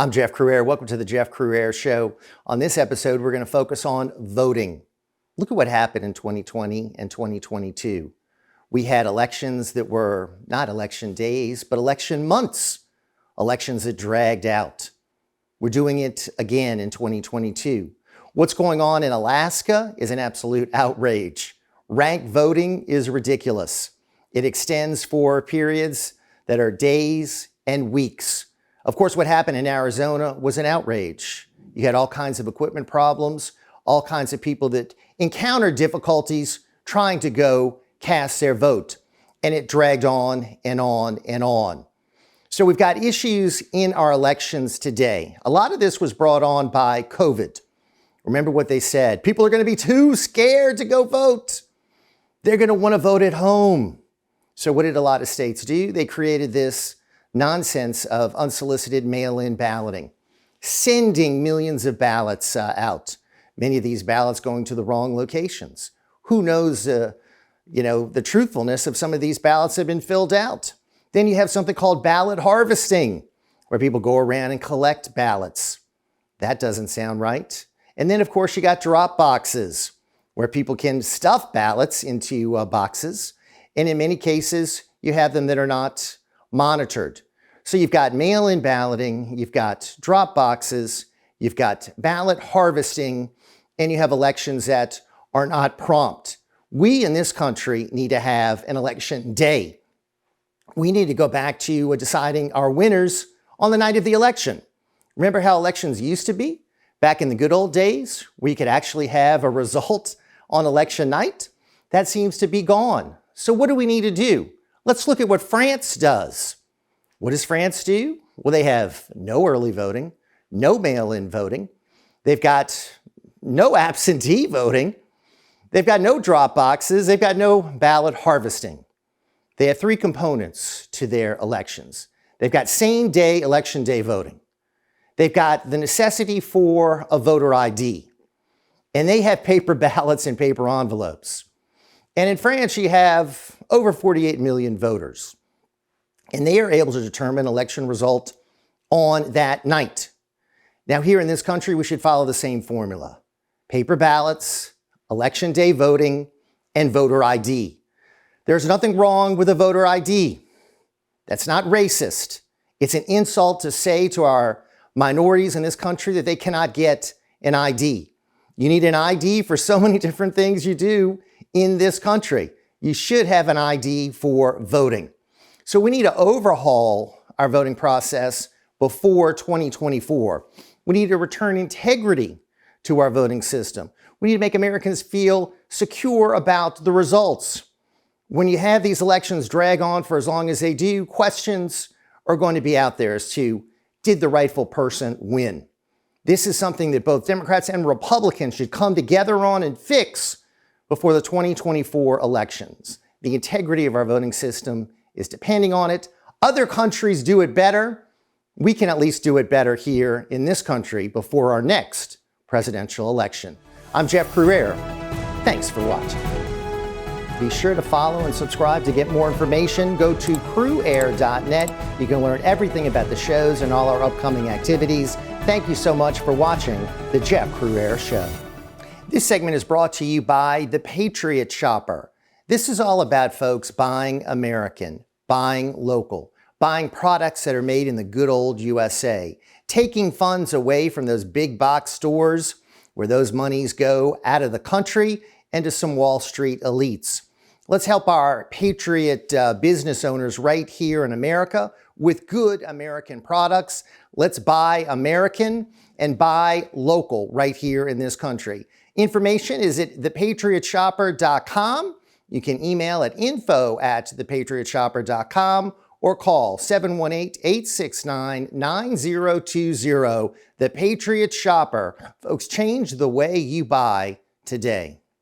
I'm Jeff Crouere. Welcome to the Jeff Crouere Show. On this episode, we're going to focus on voting. Look at what happened in 2020 and 2022. We had elections that were not election days, but election months. Elections that dragged out. We're doing it again in 2022. What's going on in Alaska is an absolute outrage. Ranked voting is ridiculous. It extends for periods that are days and weeks. Of course, what happened in Arizona was an outrage. You had all kinds of equipment problems, all kinds of people that encountered difficulties trying to go cast their vote. And it dragged on and on and on. So we've got issues in our elections today. A lot of this was brought on by COVID. Remember what they said. People are going to be too scared to go vote. They're going to want to vote at home. So what did a lot of states do? They created this nonsense of unsolicited mail-in balloting, sending millions of ballots out. Many of these ballots going to the wrong locations. Who knows, the truthfulness of some of these ballots have been filled out. Then you have something called ballot harvesting, where people go around and collect ballots. That doesn't sound right. And then, of course, you got drop boxes, where people can stuff ballots into boxes. And in many cases, you have them that are not monitored. So you've got mail-in balloting, you've got drop boxes, you've got ballot harvesting, and you have elections that are not prompt. We in this country need to have an election day. We need to go back to deciding our winners on the night of the election. Remember how elections used to be? Back in the good old days, we could actually have a result on election night. That seems to be gone. So what do we need to do? Let's look at what France does. What does France do? Well, they have no early voting, no mail-in voting. They've got no absentee voting. They've got no drop boxes. They've got no ballot harvesting. They have three components to their elections. They've got same-day, election day voting. They've got the necessity for a voter ID. And they have paper ballots and paper envelopes. And in France, you have over 48 million voters. And they are able to determine election result on that night. Now, here in this country, we should follow the same formula. Paper ballots, election day voting, and voter ID. There's nothing wrong with a voter ID. That's not racist. It's an insult to say to our minorities in this country that they cannot get an ID. You need an ID for so many different things you do in this country. You should have an ID for voting. So we need to overhaul our voting process before 2024. We need to return integrity to our voting system. We need to make Americans feel secure about the results. When you have these elections drag on for as long as they do, questions are going to be out there as to, did the rightful person win? This is something that both Democrats and Republicans should come together on and fix before the 2024 elections. The integrity of our voting system is depending on it. Other countries do it better. We can at least do it better here in this country before our next presidential election. I'm Jeff Crouere. Thanks for watching. Be sure to follow and subscribe to get more information. Go to crouere.net. You can learn everything about the shows and all our upcoming activities. Thank you so much for watching The Jeff Crouere Show. This segment is brought to you by The Patriot Shopper. This is all about folks buying American, buying local, buying products that are made in the good old USA, taking funds away from those big box stores where those monies go out of the country and to some Wall Street elites. Let's help our patriot business owners right here in America with good American products. Let's buy American and buy local right here in this country. Information is at thepatriotshopper.com. You can email at info@thepatriotshopper.com or call 718-869-9020. The Patriot Shopper. Folks, change the way you buy today.